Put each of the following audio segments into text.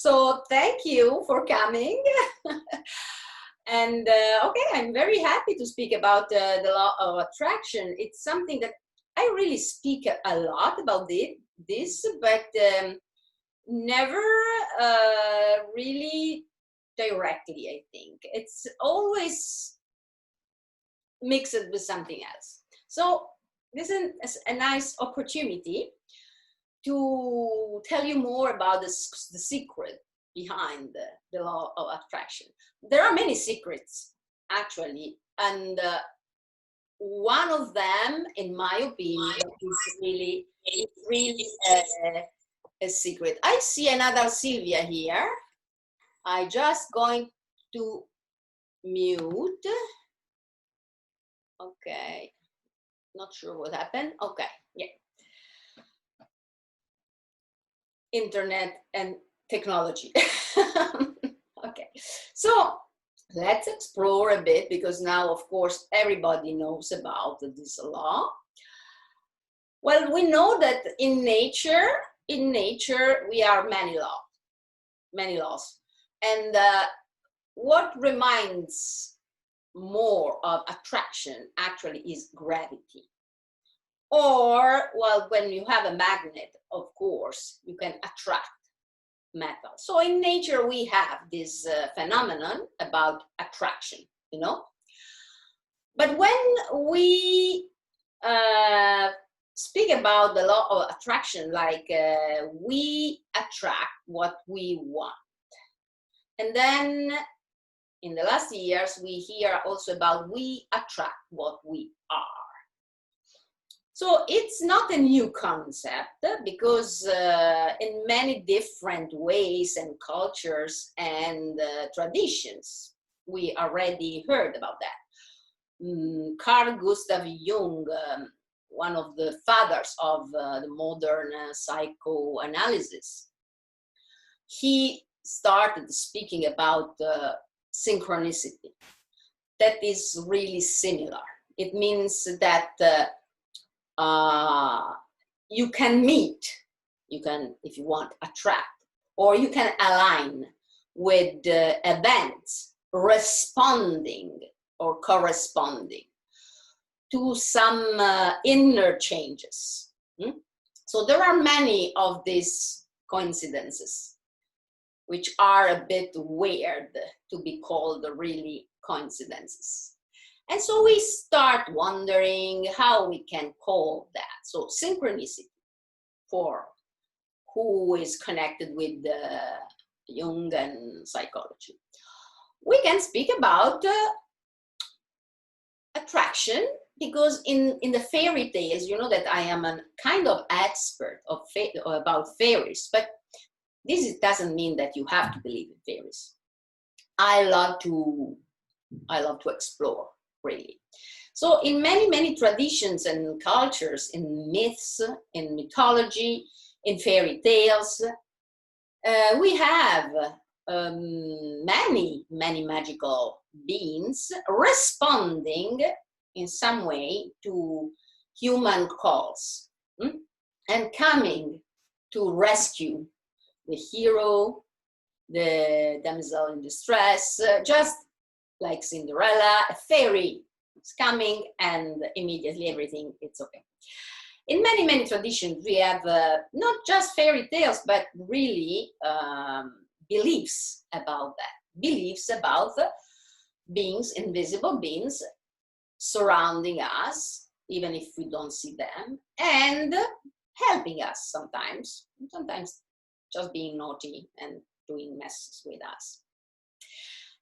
So thank you for coming. And okay, I'm very happy to speak about the law of attraction. It's something that I really speak a lot about this, but never really directly, I think. It's always mixed with something else. So this is a nice opportunity to tell you more about the secret behind the law of attraction. There are many secrets, actually, and one of them, in my opinion, is really a secret. I see another Sylvia here. I just going to mute. Okay, not sure what happened. Okay, yeah. Internet and technology. Okay, so let's explore a bit, because now, of course, everybody knows about this law. Well, we know that in nature we are many laws, and what reminds more of attraction actually is gravity. Or, well, when you have a magnet, of course, you can attract metal. So in nature, we have this phenomenon about attraction, you know. But when we speak about the law of attraction, like we attract what we want. And then in the last years, we hear also about we attract what we are. So it's not a new concept, because in many different ways and cultures and traditions, we already heard about that. Carl Gustav Jung, one of the fathers of the modern psychoanalysis, he started speaking about synchronicity. That is really similar. It means that you can meet, you can, if you want, attract, or you can align with events responding or corresponding to some inner changes. So there are many of these coincidences, which are a bit weird to be called really coincidences. And so we start wondering how we can call that. So synchronicity, for who is connected with Jung and psychology. We can speak about attraction, because in the fairy tales, you know that I am a kind of expert of about fairies, but this doesn't mean that you have to believe in fairies. I love to explore, really. So in many traditions and cultures, in myths, in mythology, in fairy tales, we have many magical beings responding in some way to human calls, and coming to rescue the hero, the damsel in distress, just like Cinderella. A fairy is coming and immediately everything, it's okay. In many traditions, we have not just fairy tales, but really beliefs about that. Beliefs about beings, invisible beings, surrounding us, even if we don't see them, and helping us sometimes just being naughty and doing messes with us.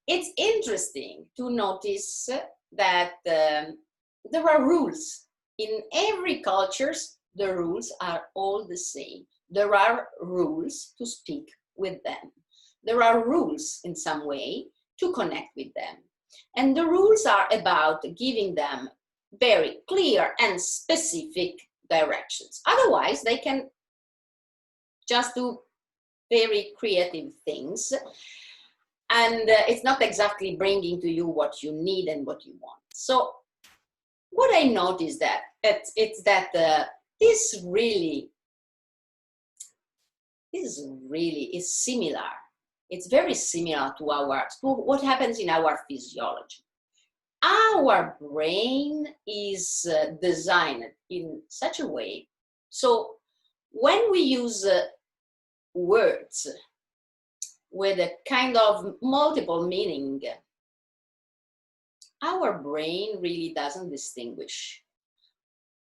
It's interesting to notice that there are rules. In every culture, the rules are all the same. There are rules to speak with them. There are rules in some way to connect with them. And the rules are about giving them very clear and specific directions. Otherwise, they can just do very creative things. And it's not exactly bringing to you what you need and what you want. So what I noticed that it's that this really is similar it's very similar to what happens in our physiology. Our brain is designed in such a way, so when we use words with a kind of multiple meaning, our brain really doesn't distinguish.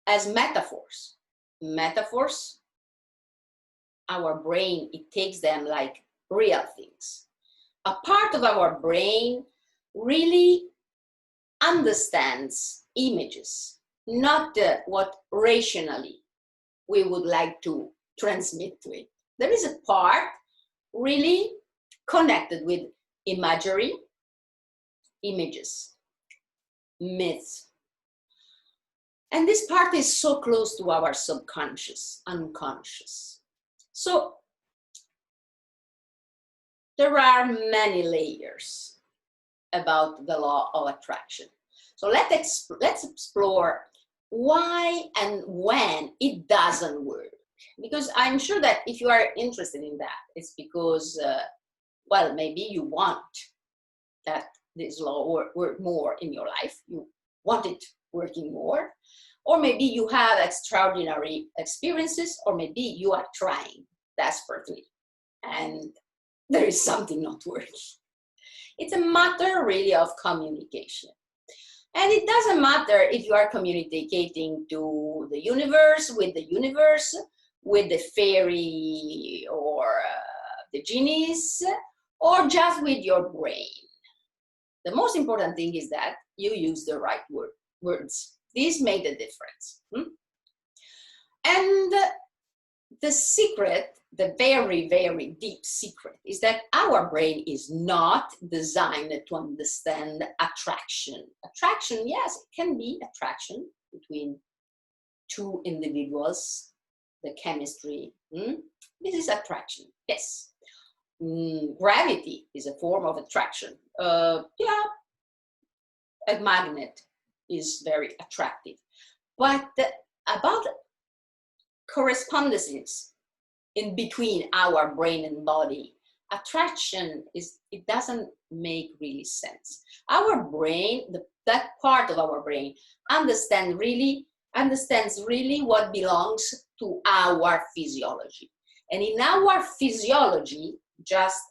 As metaphors, our brain, it takes them like real things. A part of our brain really understands images, not what rationally we would like to transmit to it. There is a part really connected with imagery, images, myths. And this part is so close to our subconscious, unconscious. So there are many layers about the law of attraction. So let's explore why and when it doesn't work. Because I'm sure that if you are interested in that, it's because, well, maybe you want that this law work more in your life. You want it working more. Or maybe you have extraordinary experiences, or maybe you are trying desperately and there is something not working. It's a matter really of communication. And it doesn't matter if you are communicating to the universe, with the fairy or the genies, or just with your brain. The most important thing is that you use the right words. These make the difference. And the secret, the very, very deep secret, is that our brain is not designed to understand attraction. Attraction, yes, it can be attraction between two individuals, the chemistry. This is attraction, yes. Gravity is a form of attraction. Yeah, a magnet is very attractive. But about correspondences in between our brain and body, attraction it doesn't make really sense. Our brain, that part of our brain, understands really what belongs to our physiology. And in our physiology, just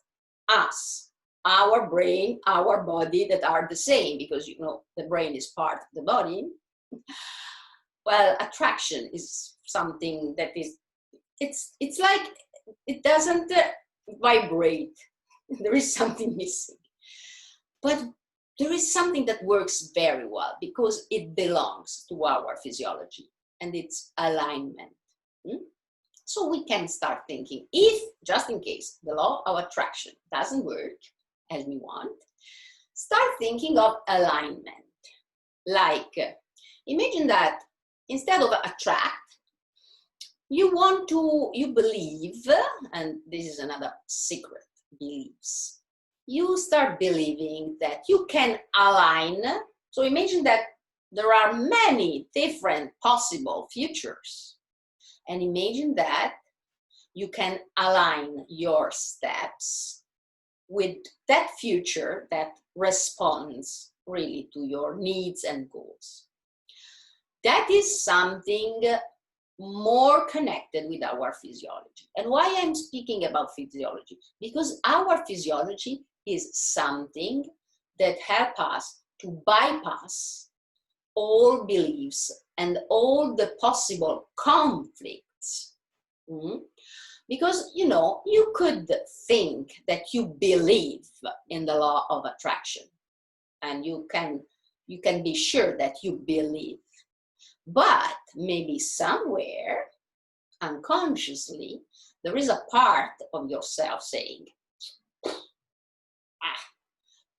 us, our brain, our body, that are the same, because you know the brain is part of the body. Well, attraction is something that is, it's like it doesn't vibrate. There is something missing. But there is something that works very well because it belongs to our physiology, and it's alignment. So we can start thinking, if, just in case, the law of attraction doesn't work as we want, start thinking of alignment. Like, imagine that instead of attract, you believe, and this is another secret, beliefs. You start believing that you can align. So imagine that there are many different possible futures. And imagine that you can align your steps with that future that responds really to your needs and goals. That is something more connected with our physiology. And why I'm speaking about physiology? Because our physiology is something that helps us to bypass all beliefs and all the possible conflicts. Because, you know, you could think that you believe in the law of attraction, and you can be sure that you believe. But maybe somewhere, unconsciously, there is a part of yourself saying,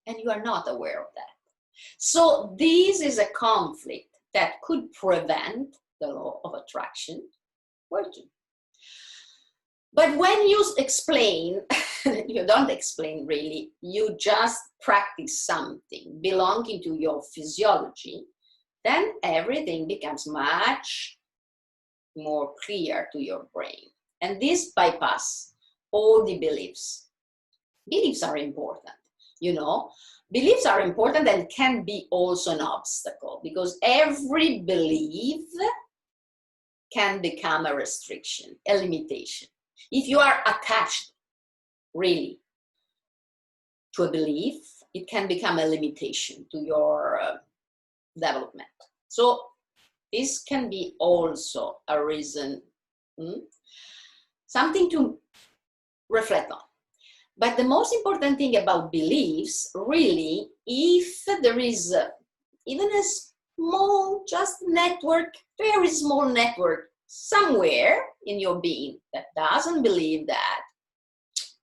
and you are not aware of that. So this is a conflict that could prevent the law of attraction working. But when you explain, you don't explain really, you just practice something belonging to your physiology, then everything becomes much more clear to your brain. And this bypass all the beliefs Beliefs are important, you know. Beliefs are important and can be also an obstacle, because every belief can become a restriction, a limitation. If you are attached really to a belief, it can become a limitation to your development. So this can be also a reason, something to reflect on. But the most important thing about beliefs, really, if there is even a small, just network, very small network somewhere in your being that doesn't believe that,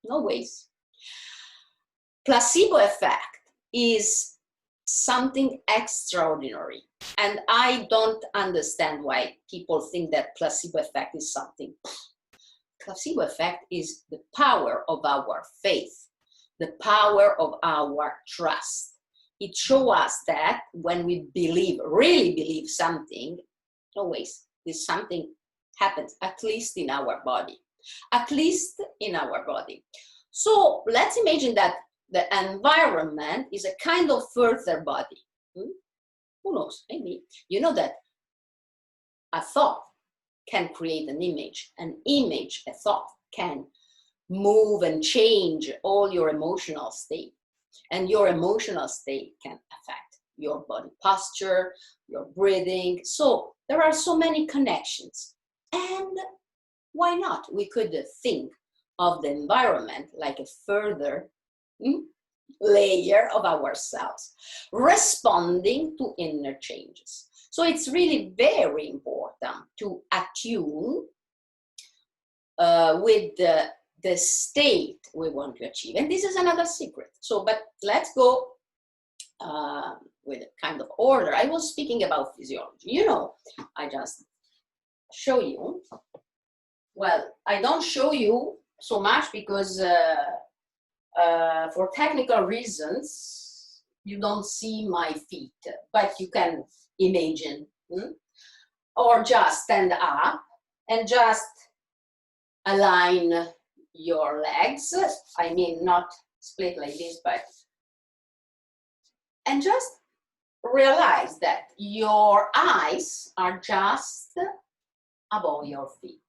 no ways. Placebo effect is something extraordinary. And I don't understand why people think that placebo effect is something. Placebo effect is the power of our faith, the power of our trust. It shows us that when we believe, really believe something, always this something happens, at least in our body. At least in our body. So let's imagine that the environment is a kind of further body. Who knows? Maybe. You know that a thought can create an image, a thought can move and change all your emotional state. And your emotional state can affect your body posture, your breathing. So there are so many connections. And why not? We could think of the environment like a further layer of ourselves, responding to inner changes. So it's really very important to attune with the state we want to achieve. And this is another secret. So, but let's go with a kind of order. I was speaking about physiology. You know, I just show you. Well, I don't show you so much because for technical reasons, you don't see my feet, but you can imagine. Or just stand up and just align your legs. I mean, not split like this, but, and just realize that your eyes are just above your feet.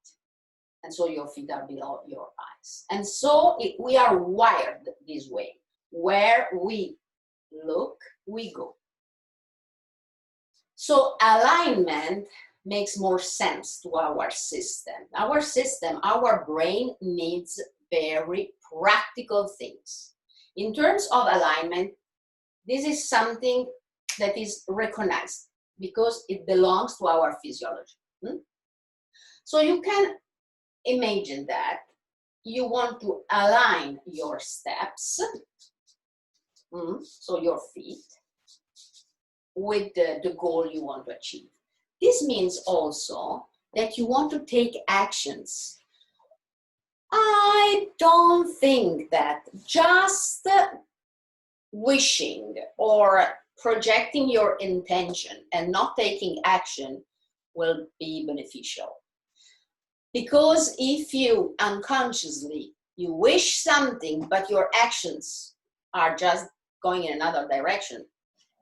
And so your feet are below your eyes. And so we are wired this way. Where we look, we go. So alignment makes more sense to our system. Our system, our brain needs very practical things. In terms of alignment, this is something that is recognized because it belongs to our physiology. So you can imagine that you want to align your steps, so your feet, with the goal you want to achieve. This means also that you want to take actions. I don't think that just wishing or projecting your intention and not taking action will be beneficial. Because if you unconsciously, you wish something, but your actions are just going in another direction,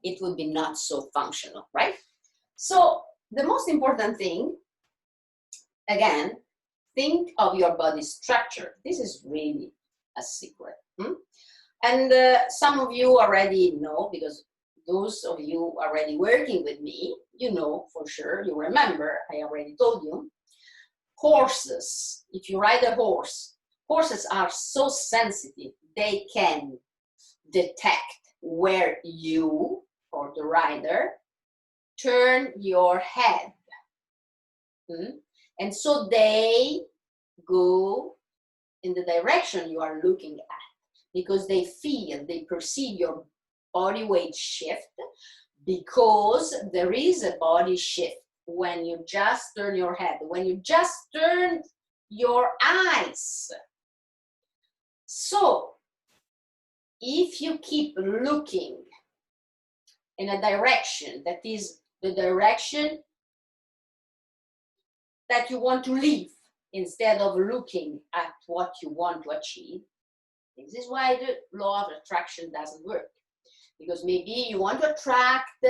it would be not so functional, right? So the most important thing, again, think of your body structure. This is really a secret. And some of you already know, because those of you already working with me, you know for sure, you remember, I already told you. Horses, if you ride a horse, horses are so sensitive, they can detect where you, or the rider, turn your head. And so they go in the direction you are looking at, because they feel, they perceive your body weight shift, because there is a body shift when you just turn your head, when you just turn your eyes. So if you keep looking in a direction that is the direction that you want to live, instead of looking at what you want to achieve, This is why the law of attraction doesn't work. Because maybe you want to attract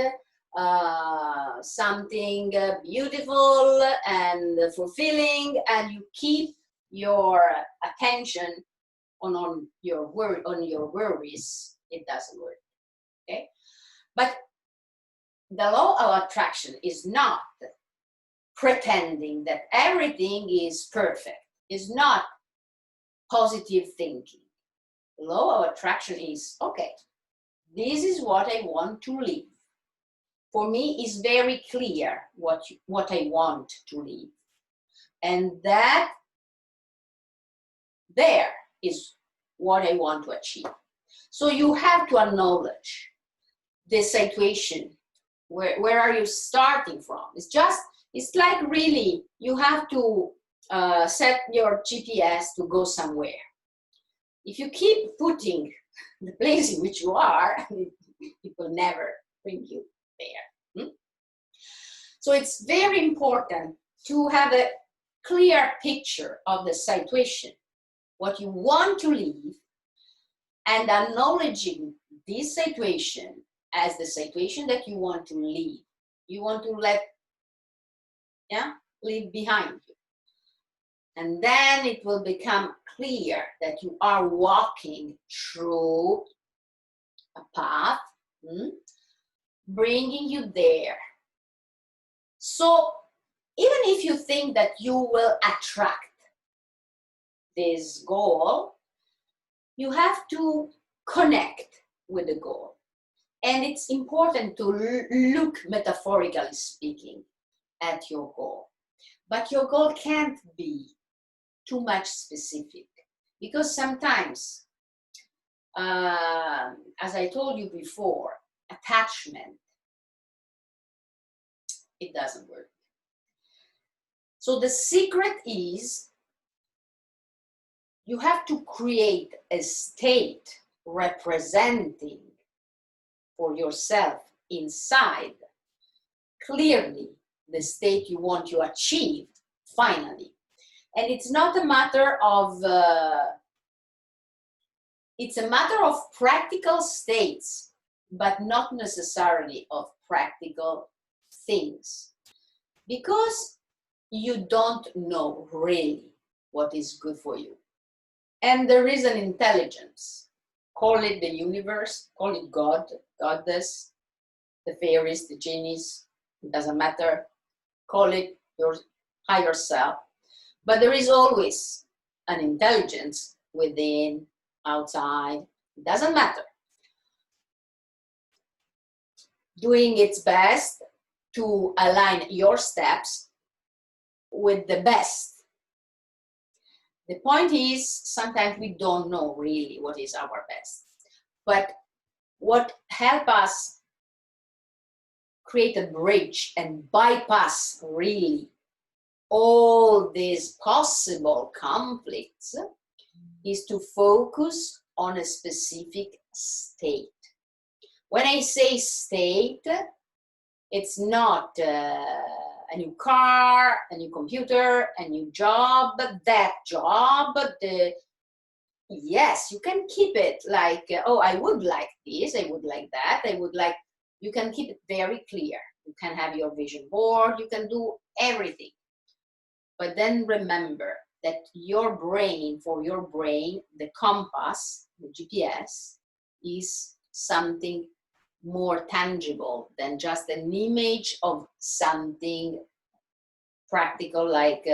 something beautiful and fulfilling, and you keep your attention on your worries. It doesn't work. Okay, but the law of attraction is not pretending that everything is perfect. It's not positive thinking. The law of attraction is, okay, this is what I want to live. For me, it's very clear what I want to live. And that there is what I want to achieve. So you have to acknowledge the situation. Where are you starting from? It's like really, you have to set your GPS to go somewhere. If you keep putting the place in which you are, it will never bring you there. So it's very important to have a clear picture of the situation, what you want to live, and acknowledging this situation as the situation that you want to live. You want to leave behind you. And then it will become clear that you are walking through a path, bringing you there. So even if you think that you will attract this goal, you have to connect with the goal. And it's important to look, metaphorically speaking, at your goal. But your goal can't be too much specific, because sometimes, as I told you before, attachment, it doesn't work. So the secret is you have to create a state representing for yourself inside clearly the state you want to achieve finally. And it's not a matter of, it's a matter of practical states, but not necessarily of practical things. Because you don't know really what is good for you. And there is an intelligence. Call it the universe, call it God, goddess, the fairies, the genies, it doesn't matter. Call it your higher self. But there is always an intelligence within, outside, it doesn't matter. Doing its best to align your steps with the best. The point is, sometimes we don't know really what is our best. But what helps us create a bridge and bypass really all these possible conflicts is to focus on a specific state. When I say state, it's not a new car, a new computer, a new job, that job. Yes, you can keep it like, oh, I would like this, I would like that, I would like, you can keep it very clear. You can have your vision board, you can do everything. But then remember that your brain, for your brain, the compass, the GPS, is something more tangible than just an image of something practical, like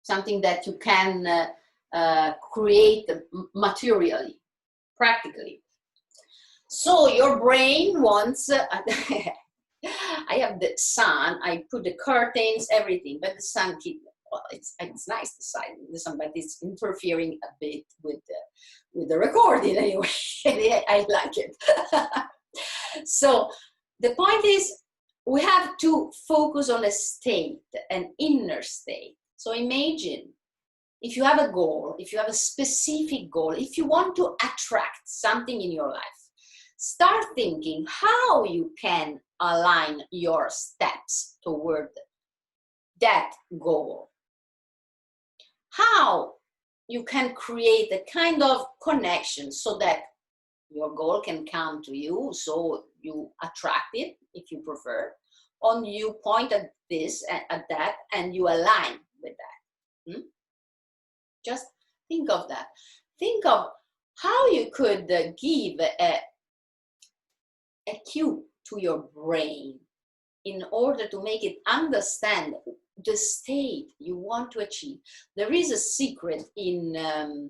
something that you can create materially, practically. So your brain wants, I have the sun, I put the curtains, everything, but the sun keeps, well, it's nice, the sun, but it's interfering a bit with the recording anyway. I like it. So the point is, we have to focus on a state, an inner state. So imagine if you have a goal, if you have a specific goal, if you want to attract something in your life, start thinking how you can align your steps toward that goal. How you can create a kind of connection so that your goal can come to you, so you attract it if you prefer, or you point at this, at that, and you align with that. Just think of that. Think of how you could give a cue to your brain in order to make it understand the state you want to achieve. There is a secret in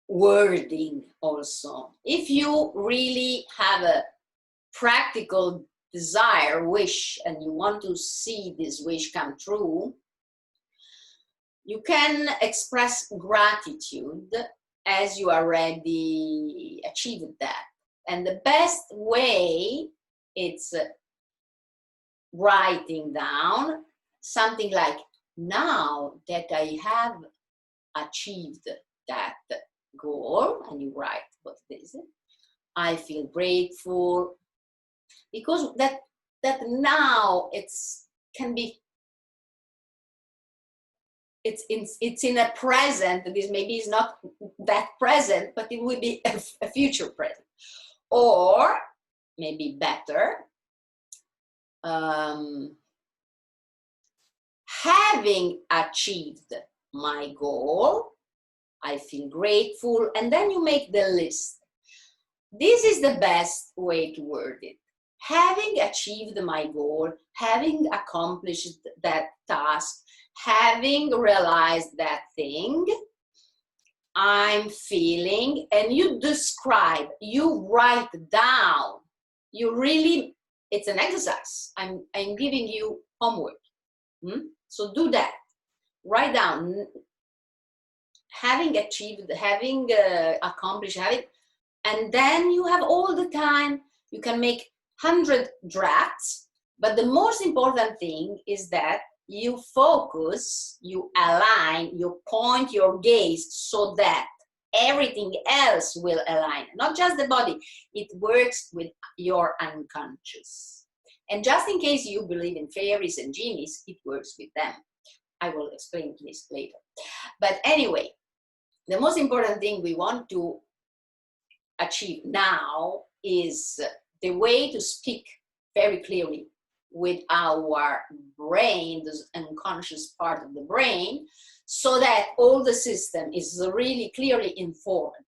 wording also. If you really have a practical desire, wish, and you want to see this wish come true, you can express gratitude as you already achieved that. And the best way, it's writing down something like, now that I have achieved that goal, and you write what it is, I feel grateful, because that now can be, it's in a present. This maybe is not that present, but it will be a future present. Or maybe better, having achieved my goal, I feel grateful, and then you make the list. This is the best way to word it. Having achieved my goal, having accomplished that task, having realized that thing, I'm feeling, and you describe, you write down, you really, it's an exercise. I'm giving you homework. So do that. Write down, having achieved, having accomplished, and then you have all the time. You can make 100 drafts, but the most important thing is that you focus, you align, you point your gaze so that everything else will align, not just the body. It works with your unconscious. And just in case you believe in fairies and genies, it works with them. I will explain this later. But anyway, the most important thing we want to achieve now is the way to speak very clearly with our brain, the unconscious part of the brain, so that all the system is really clearly informed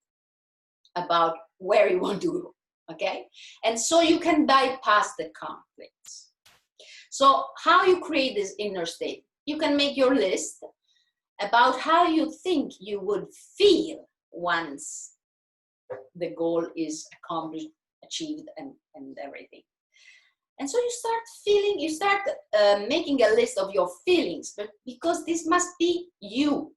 about where you want to go, okay? And so you can bypass the conflicts. So how you create this inner state? You can make your list about how you think you would feel once the goal is accomplished, achieved, and everything. And so you start feeling, you start making a list of your feelings, but because this must be you.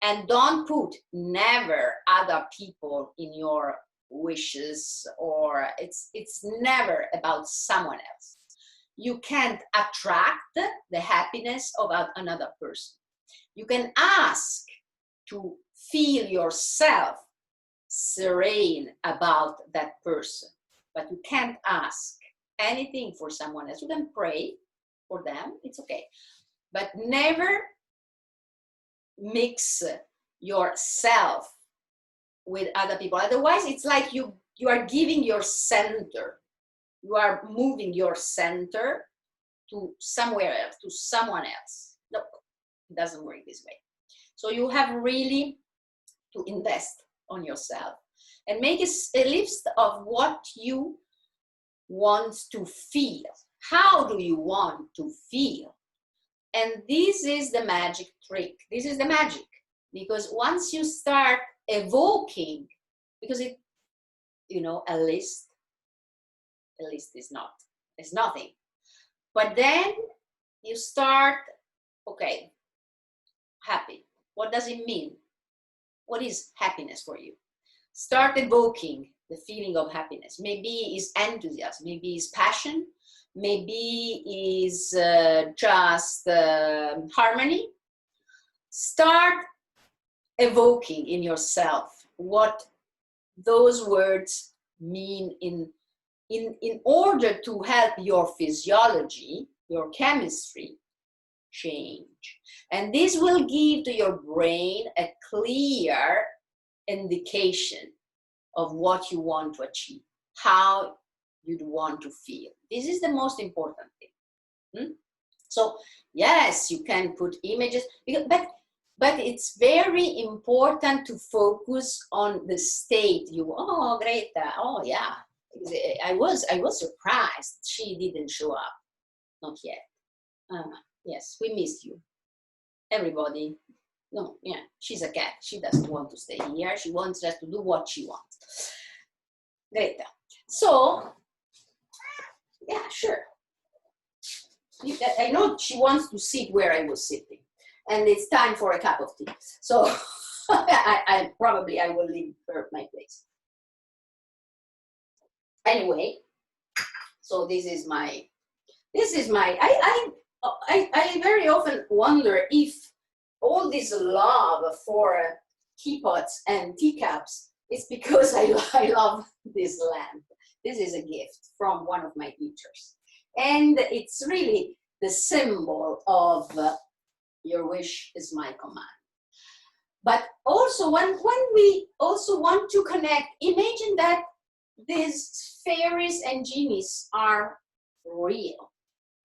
And don't put never other people in your wishes, or it's never about someone else. You can't attract the happiness of another person. You can ask to feel yourself serene about that person, but you can't ask anything for someone else. You can pray for them, it's okay, but never mix yourself with other people. Otherwise, it's like you are giving your center, you are moving your center to somewhere else, to someone else. No, it doesn't work this way. So you have really to invest on yourself and make a list of what you want to feel. How do you want to feel? And this is the magic trick. This is the magic, because once you start evoking, because it, a list is not, it's nothing. But then you start, okay, happy. What does it mean? What is happiness for you? Start evoking the feeling of happiness. Maybe it's enthusiasm, maybe it's passion, maybe it's just harmony. Start evoking in yourself what those words mean in order to help your physiology, your chemistry, change. And this will give to your brain a clear indication of what you want to achieve, how you'd want to feel. This is the most important thing. So yes, you can put images, but it's very important to focus on the state. Oh, Greta, oh yeah, I was surprised she didn't show up. Not yet. Yes, we missed you, everybody. No, yeah, she's a cat. She doesn't want to stay here. She wants us to do what she wants. Greta. So, yeah, sure. I know she wants to sit where I was sitting, and it's time for a cup of tea. So, I probably will leave her my place. Anyway, so this is my. I very often wonder if all this love for teapots and teacups is because I love this lamp. This is a gift from one of my teachers. And it's really the symbol of your wish is my command. But also when we also want to connect, imagine that these fairies and genies are real.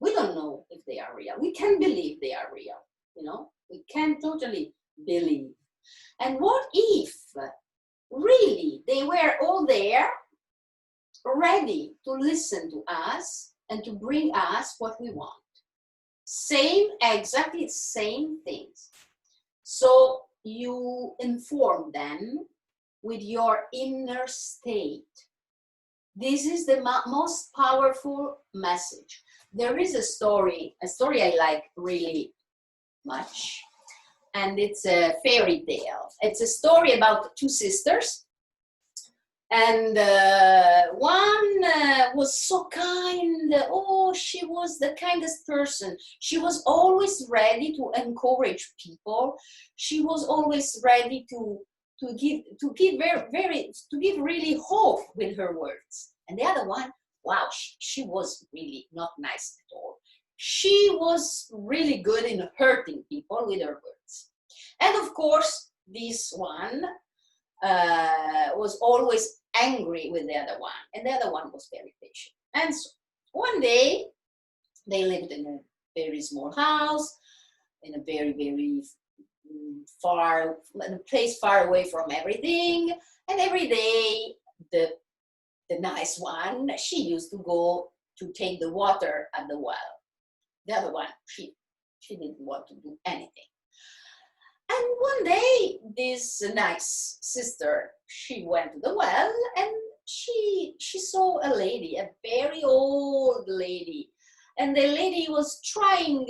We don't know if they are real. We can believe they are real, you know? We can totally believe. And what if really they were all there, ready to listen to us and to bring us what we want? Exactly same things. So you inform them with your inner state. This is the most powerful message. There is a story I like really much, and it's a fairy tale. It's a story about two sisters, and one was so kind. Oh, she was the kindest person. She was always ready to encourage people. She was always ready to give really hope with her words. And the other one, wow, she was really not nice at all. She was really good in hurting people with her words. And of course, this one was always angry with the other one, and the other one was very patient. And so one day, they lived in a very small house, in a very, very far, a place far away from everything. And every day, the nice one, she used to go to take the water at the well. The other one, she didn't want to do anything. And one day, this nice sister, she went to the well, and she saw a lady, a very old lady. And the lady was trying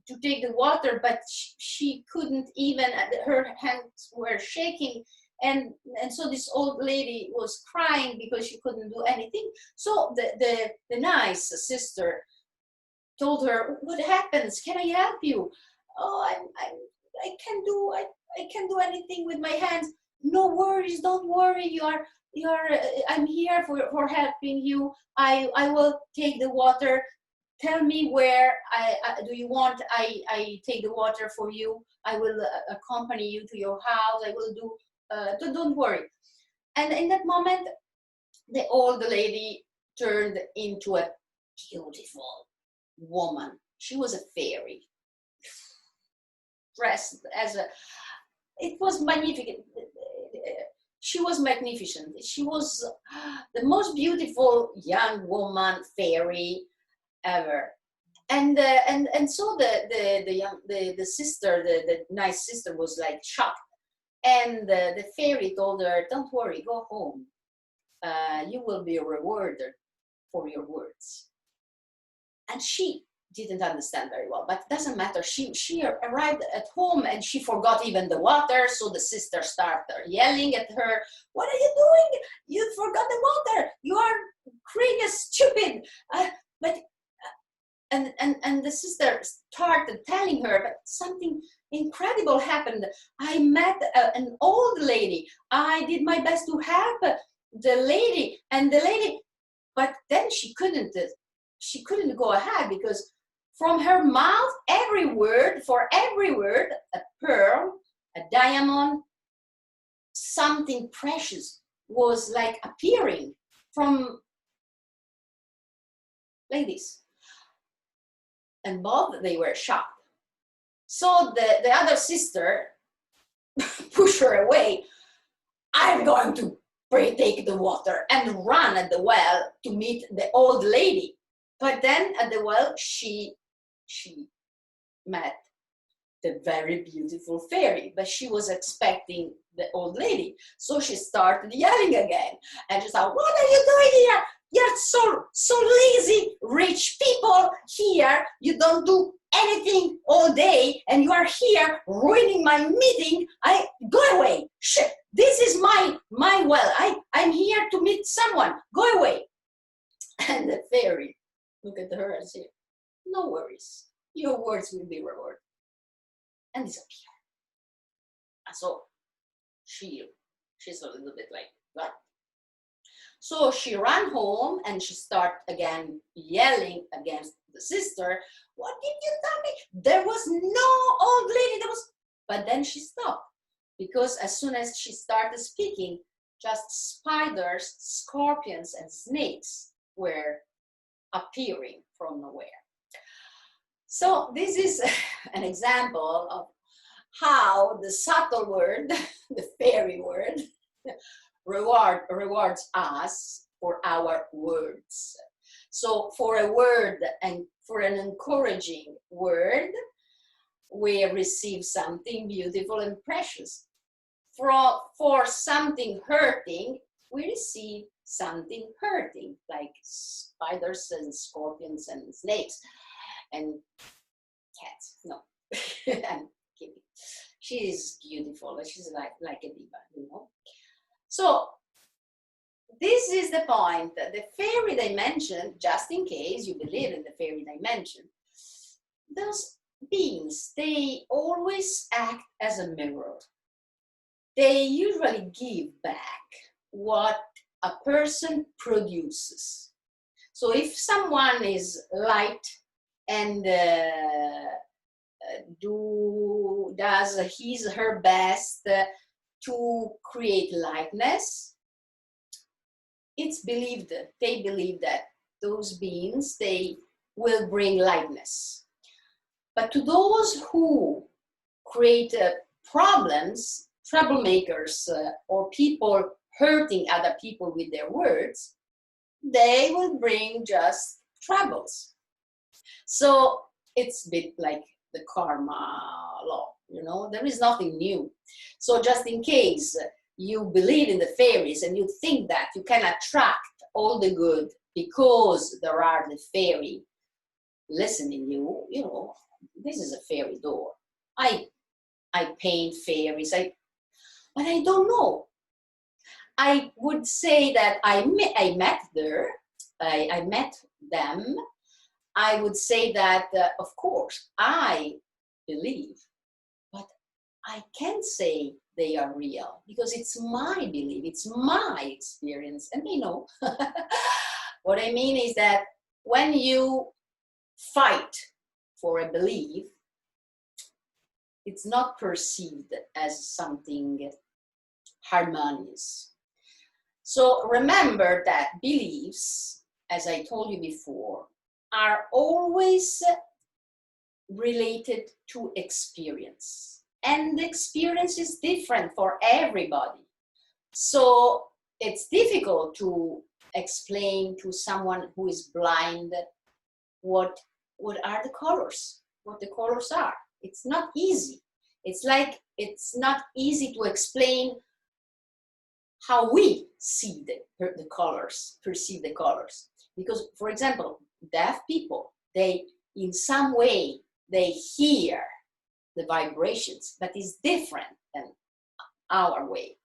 to take the water, but she couldn't even, her hands were shaking. And so this old lady was crying because she couldn't do anything. So the nice sister told her, what happens? Can I help you? Oh, I can't do anything with my hands. No worries, don't worry. I'm here for helping you. I will take the water. Tell me where do you want I take the water for you. I will accompany you to your house. I will do. Don't worry. And in that moment, the old lady turned into a beautiful woman. She was a fairy, dressed as a. It was magnificent. She was magnificent. She was the most beautiful young woman fairy ever. And so the sister, the nice sister, was like shocked. And the fairy told her, "Don't worry, go home. You will be rewarded for your words." And she didn't understand very well, but it doesn't matter. She arrived at home and she forgot even the water. So the sister started yelling at her, "What are you doing? You forgot the water. You are crazy, stupid." And the sister started telling her, but something incredible happened. I met an old lady. I did my best to help the lady, but then she couldn't go ahead because from her mouth, for every word, a pearl, a diamond, something precious was like appearing from like this. And both, they were shocked. So the other sister pushed her away. I'm going to take the water, and run at the well to meet the old lady. But then at the well, she met the very beautiful fairy, but she was expecting the old lady. So she started yelling again. And she said, what are you doing here? You're so lazy, rich people here. You don't do anything all day, and you are here ruining my meeting. Go away. Shit. This is my well. I'm here to meet someone. Go away. And the fairy looked at her and said, no worries. Your words will be rewarded. And disappear. And so she's a little bit like, what? So she ran home and she started again yelling against the sister. What did you tell me? There was no old lady. But then she stopped, because as soon as she started speaking, just spiders, scorpions, and snakes were appearing from nowhere. So this is an example of how the subtle word, the fairy word, rewards us for our words. So for a word, and for an encouraging word, we receive something beautiful and precious. For something hurting, we receive something hurting, like spiders and scorpions and snakes and cats. No, I'm kidding. She is beautiful. She's like a diva, you know. So this is the point. The fairy dimension, just in case you believe in the fairy dimension, those beings, they always act as a mirror. They usually give back what a person produces. So if someone is light and does her best to create lightness, it's believed, they believe that those beings, they will bring lightness. But to those who create problems, troublemakers, or people hurting other people with their words, they will bring just troubles. So it's a bit like the karma law, you know, there is nothing new. So just in case you believe in the fairies and you think that you can attract all the good because there are the fairy listening you, you know, this is a fairy door. I paint fairies, but I don't know. I would say that I met them. I would say that, of course, I believe, but I can't say they are real because it's my belief, it's my experience, and they know. What I mean is that when you fight for a belief, it's not perceived as something harmonious. So remember that beliefs, as I told you before, are always related to experience. And the experience is different for everybody. So it's difficult to explain to someone who is blind what are the colors, what the colors are. It's not easy. It's like it's not easy to explain how we see the colors, perceive the colors. Because, for example, deaf people, they, in some way, they hear the vibrations, but it's different than our way.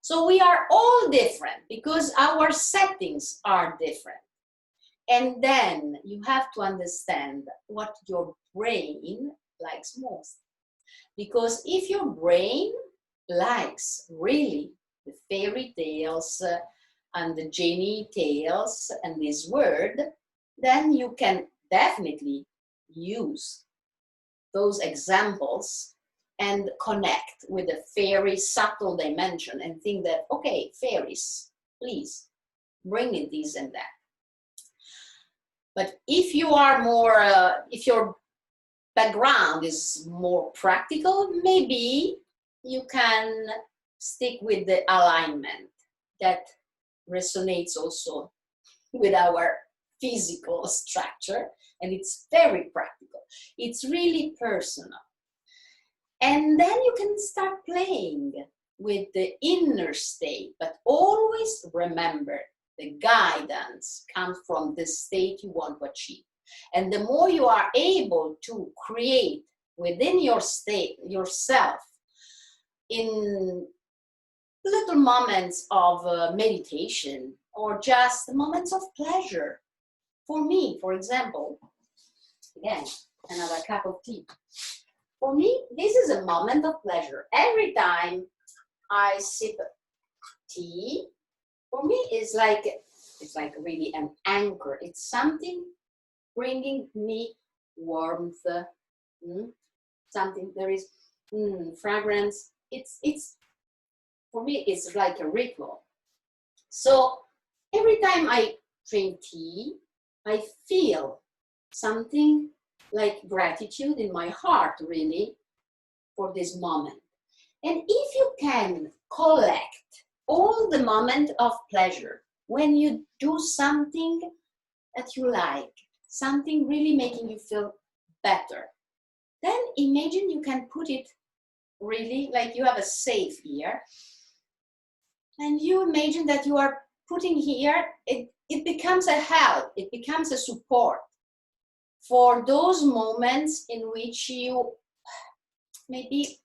So we are all different because our settings are different. And then you have to understand what your brain likes most. Because if your brain likes really the fairy tales and the genie tales and this word, then you can definitely use those examples and connect with a very subtle dimension and think that, okay, fairies, please bring me this and that. But if you are more, if your background is more practical, maybe you can stick with the alignment that resonates also with our physical structure, and it's very practical. It's really personal. And then you can start playing with the inner state, but always remember the guidance comes from the state you want to achieve. And the more you are able to create within your state, yourself, in little moments of meditation or just moments of pleasure. For me, for example, again, another cup of tea. For me, this is a moment of pleasure. Every time I sip tea, for me, it's like really an anchor. It's something bringing me warmth, something, there is fragrance. It's for me, it's like a ritual. So every time I drink tea, I feel something like gratitude in my heart, really, for this moment. And if you can collect all the moments of pleasure when you do something that you like, something really making you feel better, then imagine you can put it really like you have a safe here, and you imagine that you are putting here, it becomes a help, it becomes a support for those moments in which you maybe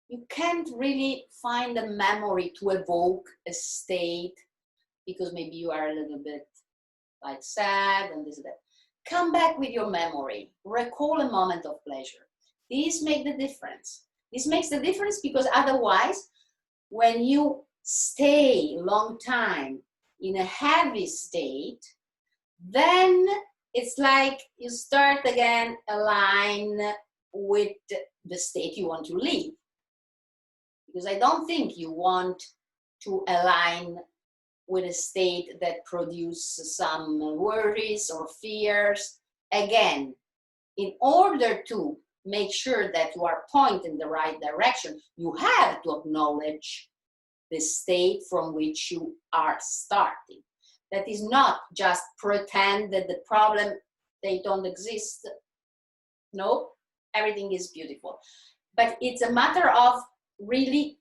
you can't really find a memory to evoke a state, because maybe you are a little bit like sad and this and that. Come back with your memory, recall a moment of pleasure. This makes the difference. This makes the difference because otherwise, when you stay a long time in a heavy state, then it's like you start again align with the state you want to live. Because I don't think you want to align with a state that produces some worries or fears. Again, in order to make sure that you are pointing in the right direction, you have to acknowledge the state from which you are starting. That is not just pretend that the problem, they don't exist. No, everything is beautiful. But it's a matter of really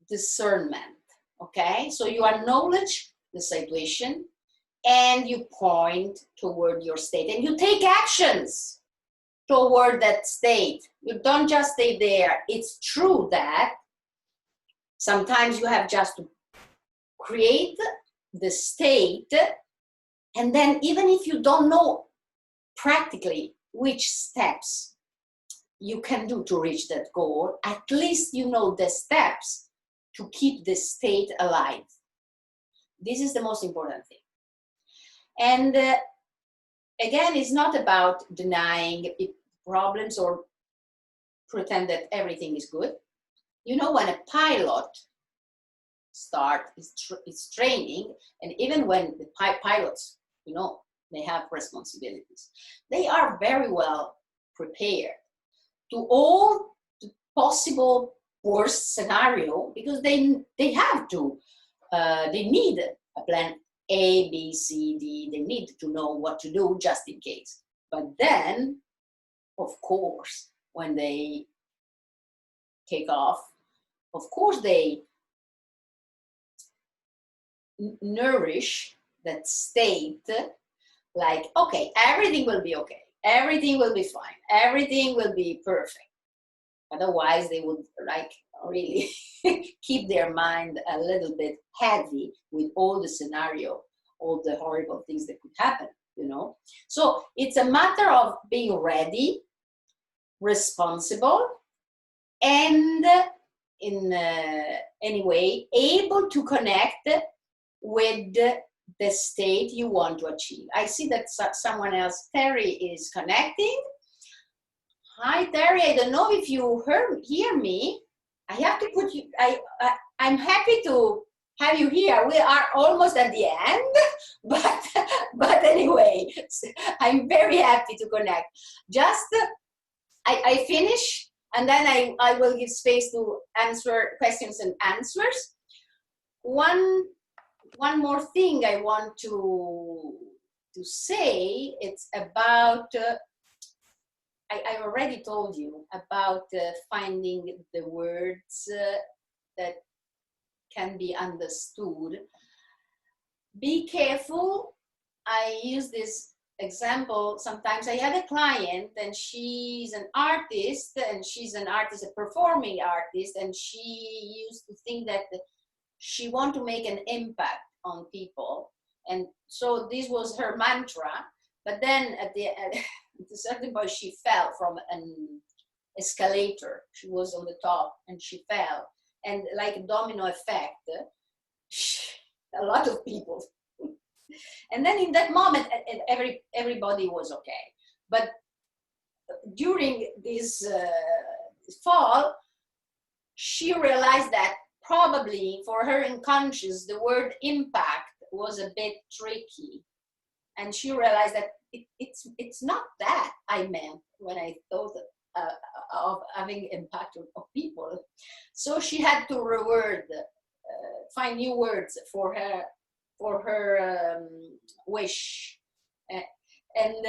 discernment, okay? So you acknowledge the situation and you point toward your state and you take actions toward that state. You don't just stay there. It's true that sometimes you have just to create the state, and then even if you don't know practically which steps you can do to reach that goal, at least you know the steps to keep the state alive. This is the most important thing. And again, it's not about denying problems or pretend that everything is good. You know, when a pilot starts its training, and even when the pilots, you know, they have responsibilities, they are very well prepared to all the possible worst scenario, because they have to, they need a plan A, B, C, D. They need to know what to do just in case. But then, of course, when they take off, of course they nourish that state like, okay, everything will be okay. Everything will be fine. Everything will be perfect. Otherwise, they would like really keep their mind a little bit heavy with all the scenario, all the horrible things that could happen, you know. So it's a matter of being ready, responsible, and in any way able to connect with the state you want to achieve. I see that someone else, Terry, is connecting. Hi, Terry. I don't know if you hear me. I have to put you. I'm happy to have you here. We are almost at the end, but anyway, I'm very happy to connect. Just I finish, and then I will give space to answer questions and answers. One more thing I want to say. It's about. I already told you about finding the words that can be understood. Be careful. I use this example. Sometimes I had a client and she's an artist, a performing artist, and she used to think that she wanted to make an impact on people. And so this was her mantra. But then at a certain point, she fell from an escalator. She was on the top and she fell. And like a domino effect, a lot of people. And then in that moment, everybody was okay. But during this fall, she realized that probably for her unconscious, the word impact was a bit tricky. And she realized that it's not that I meant when I thought of having impact on people. So she had to reword, find new words for her wish. And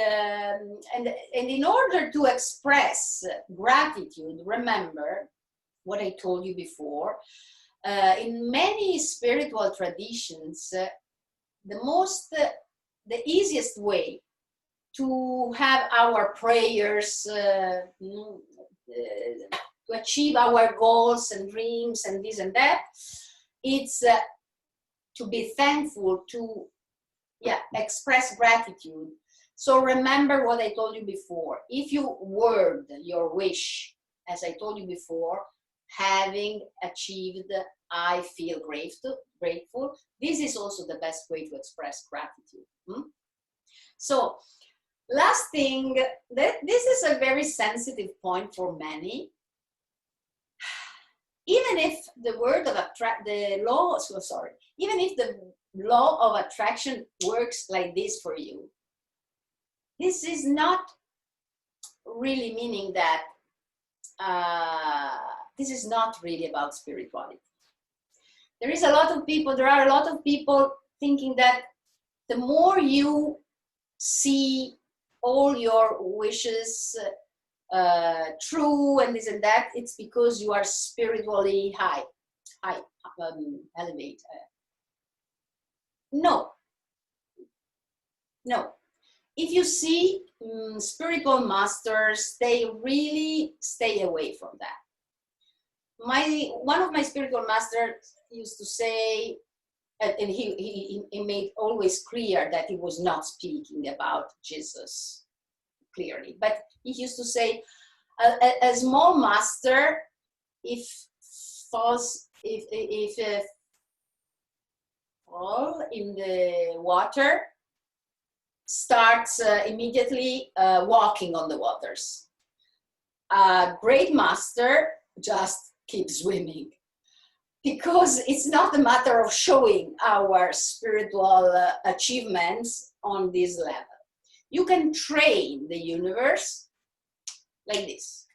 in order to express gratitude, remember what I told you before. In many spiritual traditions, the easiest way to have our prayers, to achieve our goals and dreams and this and that, it's to be thankful, to express gratitude. So remember what I told you before. If you word your wish, as I told you before, having achieved, I feel grateful. This is also the best way to express gratitude. So, last thing, this is a very sensitive point for many. Even if the law of attraction works like this for you, this is not really meaning that this is not really about spirituality. There are a lot of people thinking that the more you see all your wishes true and this and that, it's because you are spiritually elevated. No. If you see spiritual masters, they really stay away from that. One of my spiritual masters used to say, and he made always clear that he was not speaking about Jesus clearly, but he used to say, a small master, if fall in the water, starts immediately walking on the waters. A great master just keeps swimming, because it's not a matter of showing our spiritual achievements on this level. You can train the universe like this,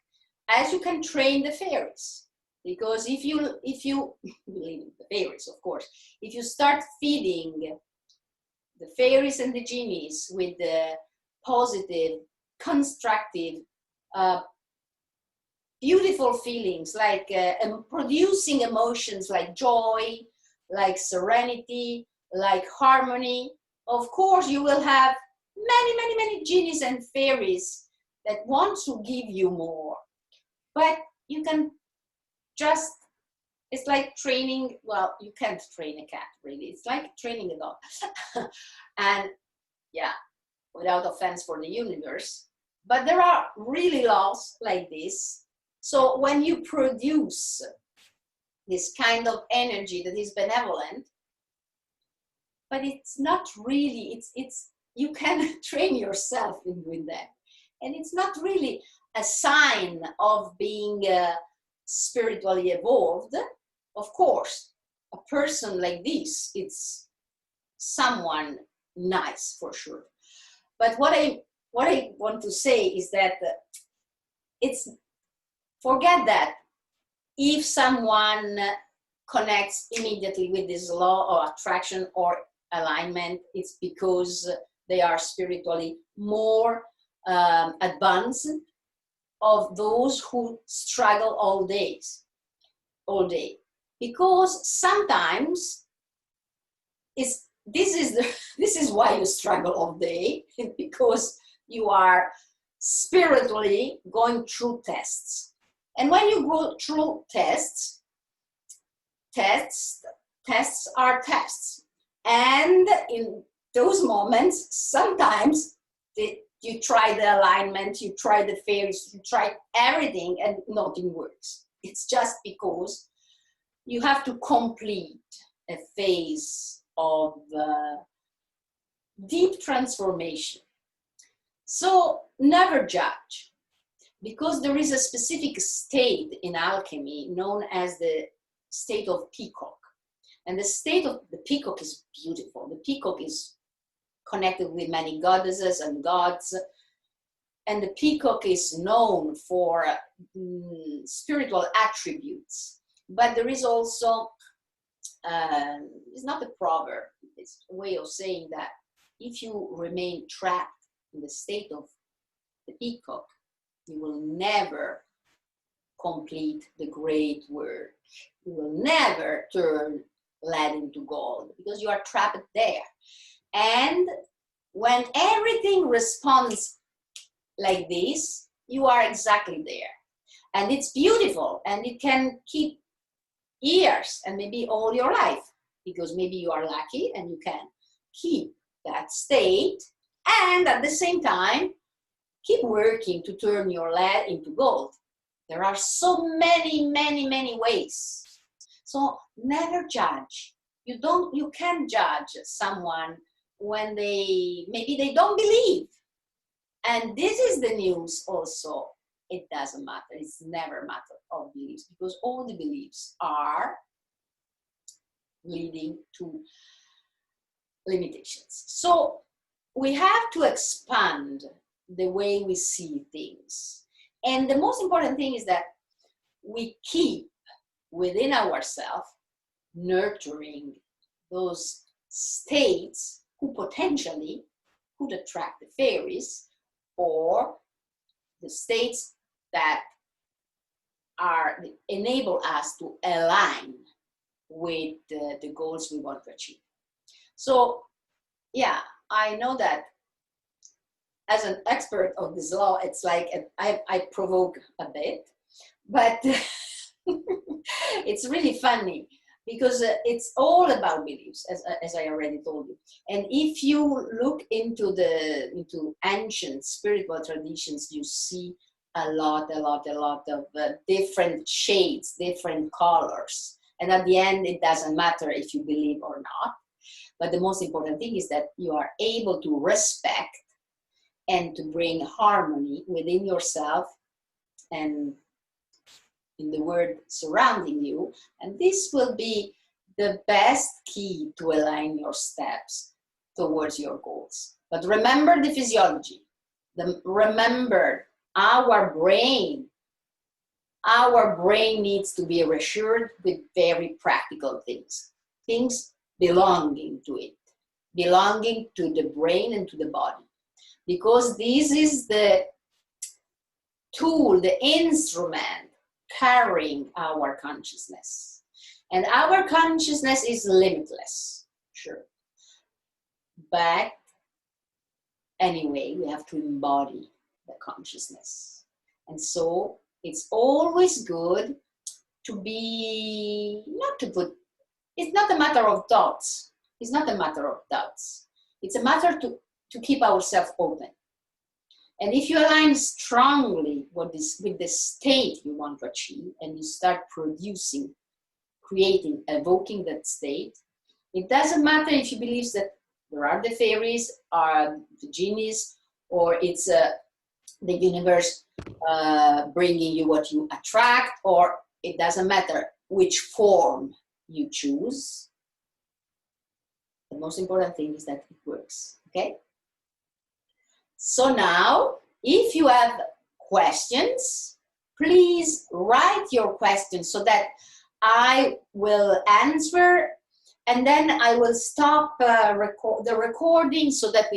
as you can train the fairies. Because if you believe in the fairies, of course, if you start feeding the fairies and the genies with the positive, constructive, beautiful feelings, like producing emotions like joy, like serenity, like harmony, of course you will have many genies and fairies that want to give you more. But you can just, it's like training, well, you can't train a cat really, it's like training a dog. And without offense for the universe, but there are really laws like this. So when you produce this kind of energy that is benevolent, but it's not really, you can train yourself in doing that. And it's not really a sign of being spiritually evolved. Of course, a person like this, it's someone nice for sure. But what I want to say is that forget that if someone connects immediately with this law of attraction or alignment, it's because they are spiritually more advanced of those who struggle all day. Because sometimes this is why you struggle all day, because you are spiritually going through tests. And when you go through tests are tests. And in those moments, sometimes you try the alignment, you try the fairies, you try everything, and nothing works. It's just because you have to complete a phase of deep transformation. So never judge, because there is a specific state in alchemy known as the state of peacock. And the state of the peacock is beautiful. The peacock is connected with many goddesses and gods. And the peacock is known for spiritual attributes. But there is also, it's not a proverb, it's a way of saying that if you remain trapped in the state of the peacock, you will never complete the great work. You will never turn lead into gold, because you are trapped there. And when everything responds like this, you are exactly there. And it's beautiful, and it can keep years and maybe all your life, because maybe you are lucky and you can keep that state and at the same time keep working to turn your lead into gold. There are so many ways. So never judge. You can't judge someone when maybe they don't believe. And this is the news also. It doesn't matter. It's never a matter of beliefs, because all the beliefs are leading to limitations. So we have to expand the way we see things. And the most important thing is that we keep within ourselves nurturing those states who potentially could attract the fairies, or the states that enable us to align with the goals we want to achieve. So yeah, I know that as an expert of this law, it's like I provoke a bit, but it's really funny, because it's all about beliefs, as I already told you. And if you look into ancient spiritual traditions, you see a lot of different shades, different colors. And at the end, it doesn't matter if you believe or not. But the most important thing is that you are able to respect and to bring harmony within yourself and in the world surrounding you. And this will be the best key to align your steps towards your goals. But remember the physiology. Remember our brain. Our brain needs to be reassured with very practical things. Things belonging to it. Belonging to the brain and to the body. Because this is the tool, the instrument carrying our consciousness. And our consciousness is limitless, sure. But anyway, we have to embody the consciousness. And so it's always good to be, it's not a matter of thoughts. It's not a matter of doubts. It's a matter to keep ourselves open. And if you align strongly with the state you want to achieve, and you start producing, creating, evoking that state, It doesn't matter if you believe that there are the fairies, are the genies, or it's the universe bringing you what you attract, or it doesn't matter which form you choose. The most important thing is that it works, okay? So now, if you have questions, please write your questions so that I will answer, and then I will stop the recording so that we